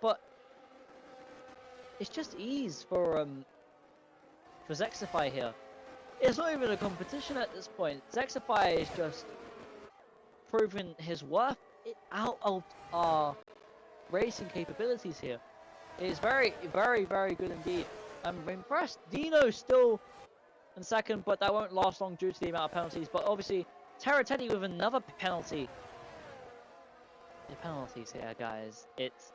But it's just ease for Zexify here. It's not even a competition at this point. Zexify is just proving his worth out of our racing capabilities here. It is very, very, very good indeed. I'm impressed. Dino still in second, but that won't last long due to the amount of penalties. But obviously, Terra Teddy with another penalty. The penalties here, guys. It's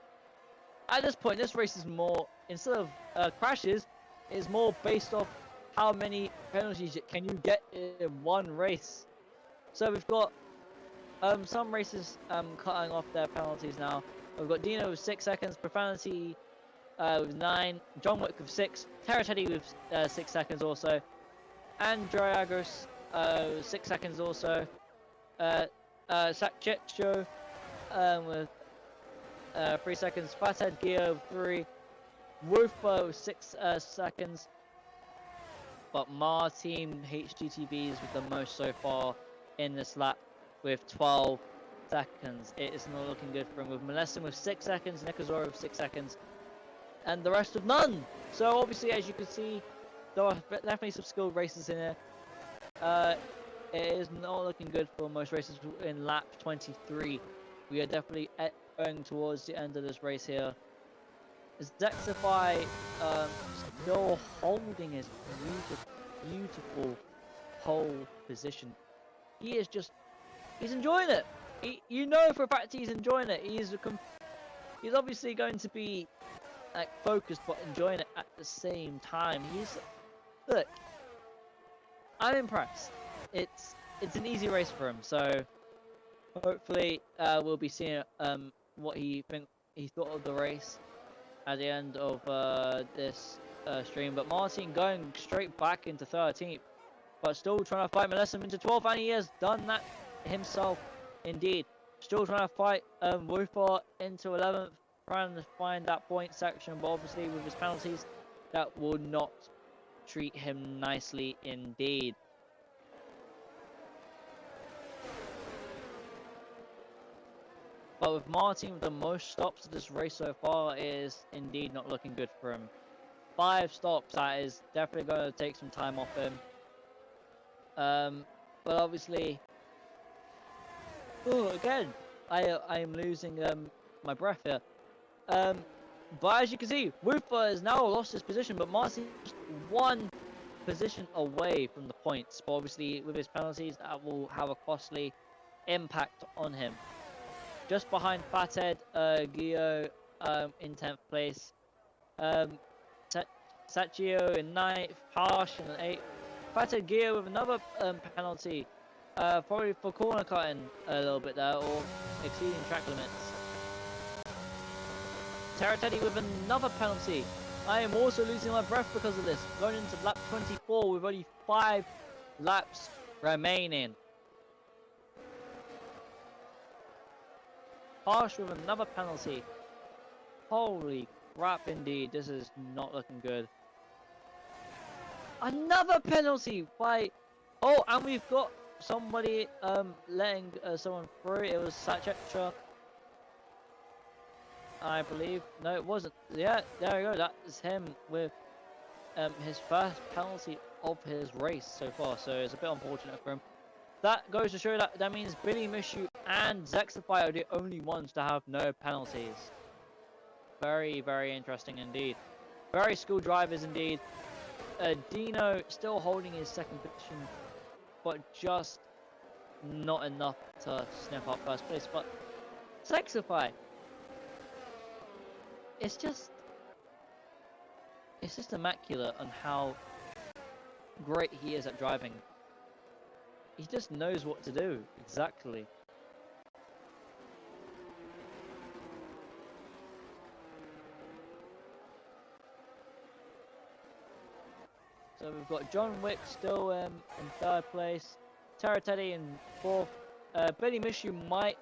at this point, this race is more, instead of crashes, is more based off how many penalties can you get in one race. So we've got some races cutting off their penalties now. We've got Dino with 6 seconds, Profanity with 9, John Wick with 6, Terra Teddy with 6 seconds also, and Dragos 6 seconds also, Sakchecho with 3 seconds, Fathead Gear with 3, Wolfbo with 6 seconds, but Martin HGTVs with the most so far in this lap with 12 seconds. It is not looking good for him, with Molestin with 6 seconds, Nikazora with 6 seconds, and the rest with none. So obviously, as you can see, there are definitely some skilled races in here. It is not looking good for most races in lap 23. We are definitely going towards the end of this race here. Zexify still holding his beautiful pole position. He is just, he's enjoying it. You know for a fact he's enjoying it. He's obviously going to be like focused but enjoying it at the same time. Look, I'm impressed. It's an easy race for him, so hopefully we'll be seeing what he thought of the race at the end of this stream. But Martin going straight back into 13th, but still trying to fight Melissa into 12th, and he has done that himself indeed. Still trying to fight Wolfbart into 11th, trying to find that point section, but obviously with his penalties, that will not treat him nicely indeed. But with Martin with the most stops of this race so far, it is indeed not looking good for him. 5 stops, that is definitely going to take some time off him. But obviously, again, I'm losing my breath here. But as you can see, Woofer has now lost his position, but Martin is just 1 position away from the points. But obviously, with his penalties, that will have a costly impact on him. Just behind Fathead, Gio in 10th place, Sachio in 9th, Harsh in 8th, Fathead Gio with another penalty, probably for corner cutting a little bit there, or exceeding track limits. Terra Teddy with another penalty. I am also losing my breath because of this. Going into lap 24 with only 5 laps remaining. Harsh with another penalty. Holy crap indeed, this is not looking good. Another penalty by... Oh, and we've got somebody letting someone through. It was Sachetra, I believe. No, it wasn't. Yeah, there we go. That is him with his first penalty of his race so far. So it's a bit unfortunate for him. That goes to show that means Billy Mishu and Zexify are the only ones to have no penalties. Very, very interesting indeed. Very skilled drivers indeed. Dino still holding his 2nd position, but just not enough to sniff up 1st place. But Zexify, it's just immaculate on how great he is at driving. He just knows what to do, exactly. So we've got John Wick still in third place, Tara Teddy in fourth. Billy Mishu might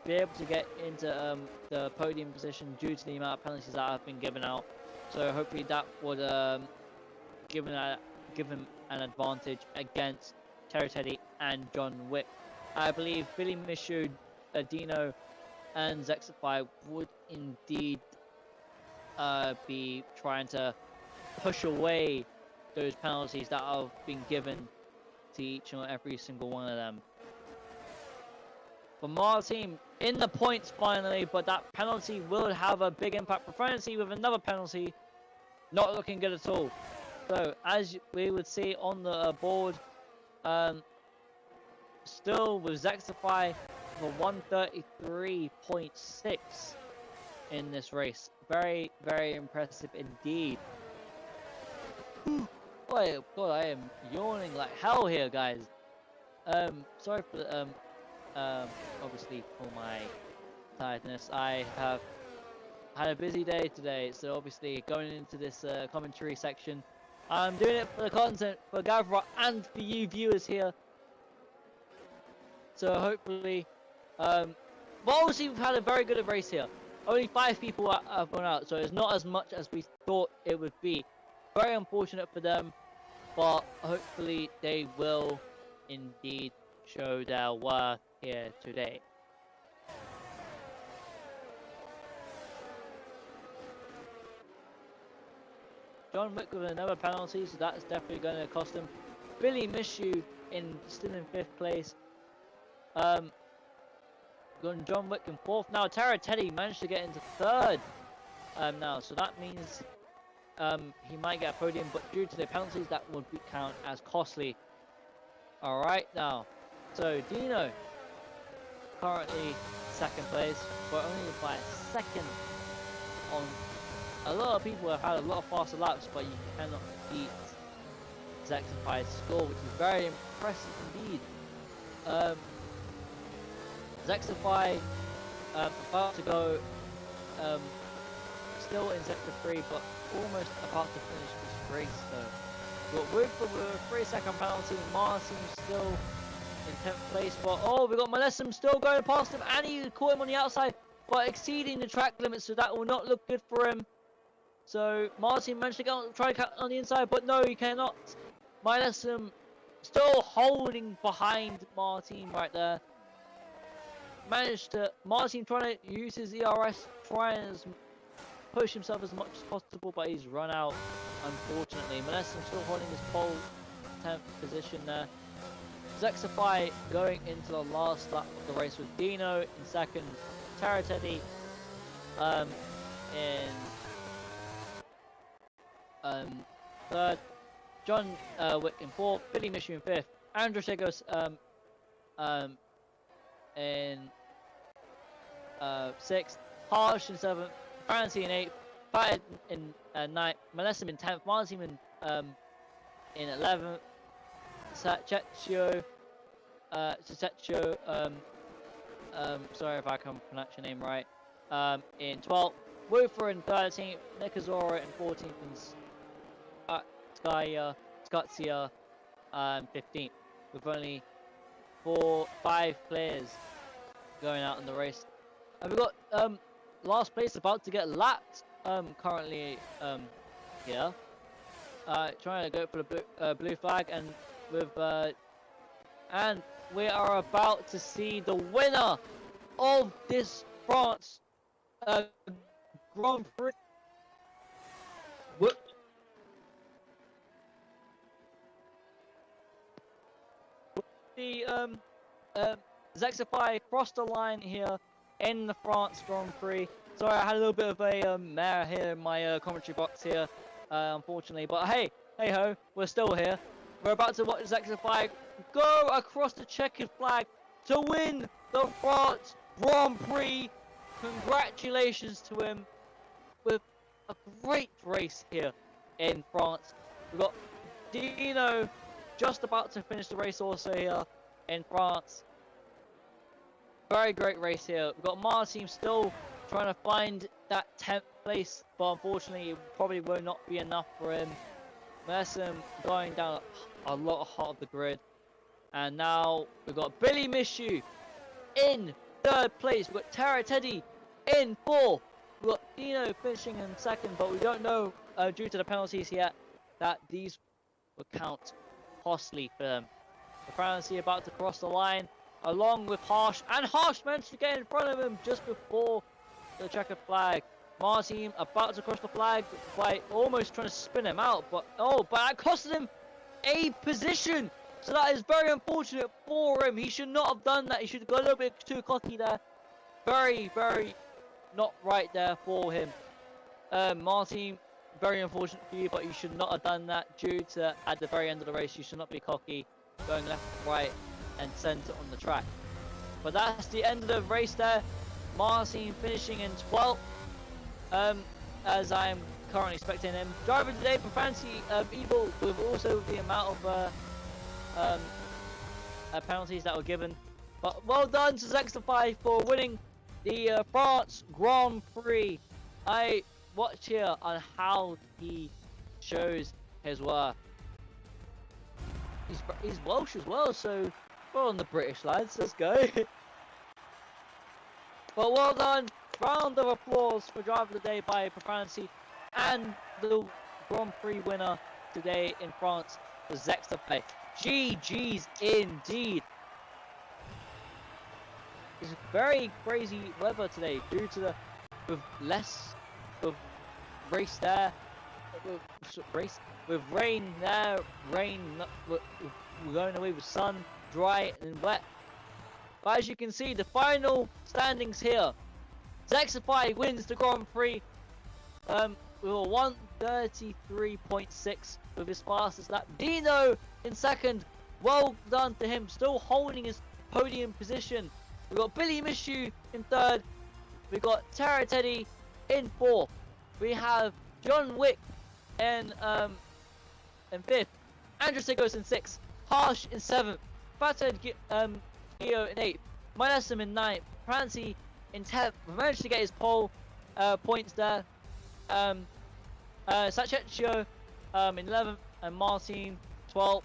be able to get into the podium position due to the amount of penalties that have been given out. So hopefully that would give him an advantage against Tara Teddy and John Wick. I believe Billy Mishu, Dino, and Zexify would indeed be trying to push away those penalties that have been given to each and every single one of them. For my team in the points finally, but that penalty will have a big impact. Profanity with another penalty, not looking good at all. So as we would see on the board, still with Zexify for 133.6 in this race. Very, very impressive indeed. Oh God, I am yawning like hell here, guys. Sorry for the, obviously for my tiredness. I have had a busy day today, so obviously going into this commentary section, I'm doing it for the content for Gavra and for you viewers here. So hopefully, well, obviously we've had a very good race here. Only 5 people have gone out, so it's not as much as we thought it would be. Very unfortunate for them, but hopefully they will indeed show their worth here today. John Wick with another penalty, so that's definitely going to cost him. Billy Mishu still in 5th place. John Wick in 4th. Now Tara Teddy managed to get into 3rd now, so that means he might get a podium, but due to the penalties that would count as costly. Alright now, so Dino currently 2nd place, but only by a second on. A lot of people have had a lot of faster laps, but you cannot beat Zexify's score, which is very impressive indeed. Zexify about to go still in sector 3, but almost about to finish this race though. But with a 3-second penalty, Martin still in 10th place. But oh, we got Malessim still going past him, and he caught him on the outside, but exceeding the track limit, so that will not look good for him. So Martin managed to try to cut on the inside, but no, he cannot. Malessim still holding behind Martin right there. Martin trying to use his ERS, trying to push himself as much as possible, but he's run out, unfortunately. Malessim still holding his pole 10th position there. Zexify going into the last lap of the race with Dino in 2nd, Tara Teddy in 3rd, John Wick in 4th, Billy Mishu in 5th, Andrew Shigos in 6th, Harsh in 7th, Fancy in 8th, Fat in 9th, Malessim in 10th, Martin in 11th, Sachetio, sorry if I can't pronounce your name right, in 12th, Woofer in 13th, Nikazora in 14th, and Scotia 15th, with only 5 players going out in the race. And we've got last place about to get lapped currently here, trying to go for the blue flag, and we are about to see the winner of this France Grand Prix. The Zexify crossed the line here in the France Grand Prix. Sorry, I had a little bit of a mare here in my commentary box here, unfortunately. But hey ho, we're still here. We're about to watch Zexify go across the checkered flag to win the France Grand Prix. Congratulations to him with a great race here in France. We've got Dino just about to finish the race also here in France. Very great race here. We've got Martin still trying to find that 10th place, but unfortunately it probably will not be enough for him. Merson going down a lot hot of the grid. And now we've got Billy Mishu in 3rd place. We've got Tara Teddy in 4th. We've got Dino finishing in 2nd, but we don't know due to the penalties yet that these will count costly for them. The penalty about to cross the line along with Harsh, and Harsh managed to get in front of him just before the checkered flag. Martin about to cross the flag by almost trying to spin him out, but that costed him a position. So that is very unfortunate for him. He should not have done that. He should have got a little bit too cocky there. Very, very not right there for him. Martin, very unfortunate for you, but you should not have done that due to at the very end of the race. You should not be cocky, going left, right, and centre on the track. But that's the end of the race there. Martin finishing in 12th. As I am currently expecting him. Driver today for Fancy Evil, with also the amount of penalties that were given. But well done to Zexify for winning the France Grand Prix. I watch here on how he shows his worth. He's Welsh as well, so well on the British lads. Let's go. But well done. Round of applause for Driver of the Day by Profancy, and the Grand Prix winner today in France, the Zexify. GG's indeed. It's very crazy weather today due to with race there, with rain there, we're going away with sun, dry and wet. But as you can see, the final standings here. Zexify wins the Grand Prix with a 1:33.6 with his fastest lap. Dino in 2nd. Well done to him, still holding his podium position. We've got Billy Mishu in 3rd. We've got Tara Teddy in 4th. We have John Wick in 5th. Andrew Sigos in 6th. Harsh in 7th. Fated Gio in 8th. Manassim in 9th. Francie in 10th. We managed to get his pole points there. Sachetio in 11th, and Martin 12th.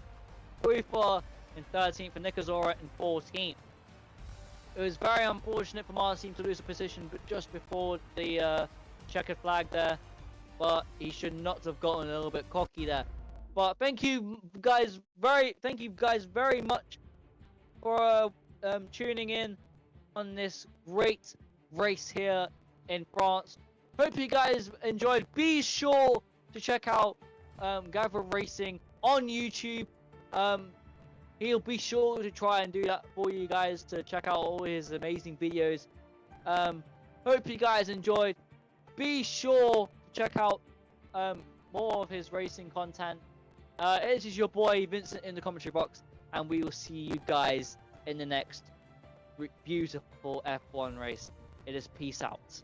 Rufa in 13th, and Nikazora in 14th. It was very unfortunate for Martin to lose a position, but just before the checkered flag there. But he should not have gotten a little bit cocky there. But thank you guys very much for tuning in on this great race here in France. Hope you guys enjoyed. Be sure to check out Gavra Racing on YouTube. He'll be sure to try and do that for you guys, to check out all his amazing videos. Hope you guys enjoyed. Be sure to check out more of his racing content. It is your boy Vincent in the commentary box, and we will see you guys in the next beautiful F1 race. It is peace out.